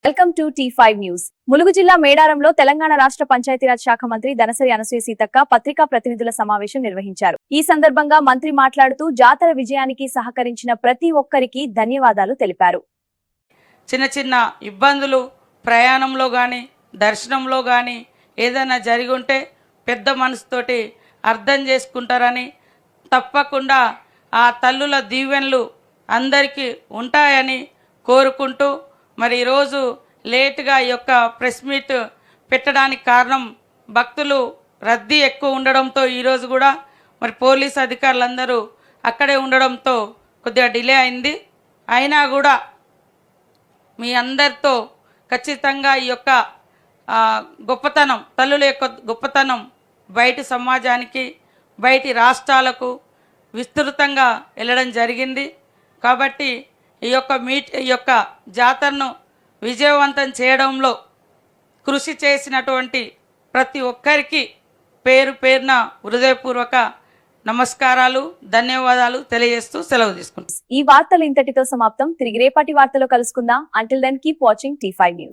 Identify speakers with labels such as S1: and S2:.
S1: Welcome to T5 news. Mulugu జిల్లా మేడారంలో తెలంగాణ రాష్ట్ర పంచాయతీరాజ్ శాఖ మంత్రి ధనసరి అనసూయ సీతక్క పత్రికా ప్రతినిధుల సమావేశం నిర్వహించారు. ఈ సందర్భంగా మంత్రి మాట్లాడుతూ జాతర విజయానికి సహకరించిన ప్రతి ఒక్కరికి ధన్యవాదాలు తెలిపారు.
S2: చిన్న చిన్న ఇబ్బందులు ప్రయాణంలో గాని దర్శనంలో గాని ఏదైనా జరిగి ఉంటే పెద్ద మనసుతోటి అర్థం చేసుకుంటారని, తప్పకుండా ఆ తల్లుల దీవెనలు అందరికీ ఉంటాయని కోరుకుంటూ మరి ఈరోజు లేటుగా ఈ యొక్క ప్రెస్ మీట్ పెట్టడానికి కారణం భక్తులు రద్దీ ఎక్కువ ఉండడంతో ఈరోజు కూడా మరి పోలీస్ అధికారులందరూ అక్కడే ఉండడంతో కొద్దిగా డిలే అయింది. అయినా కూడా మీ అందరితో ఖచ్చితంగా ఈ యొక్క గొప్పతనం, తల్లుల యొక్క గొప్పతనం బయటి సమాజానికి, బయటి రాష్ట్రాలకు విస్తృతంగా వెళ్ళడం జరిగింది. కాబట్టి ఈ యొక్క జాతరను విజయవంతం చేయడంలో కృషి చేసినటువంటి ప్రతి ఒక్కరికి పేరు పేరున హృదయపూర్వక నమస్కారాలు, ధన్యవాదాలు తెలియజేస్తూ సెలవు తీసుకుంటాం.
S1: ఈ వార్తలు ఇంతటితో సమాప్తం. తిరిగి రేపటి వార్తలో కలుసుకుందాం. Until then keep watching T5 news.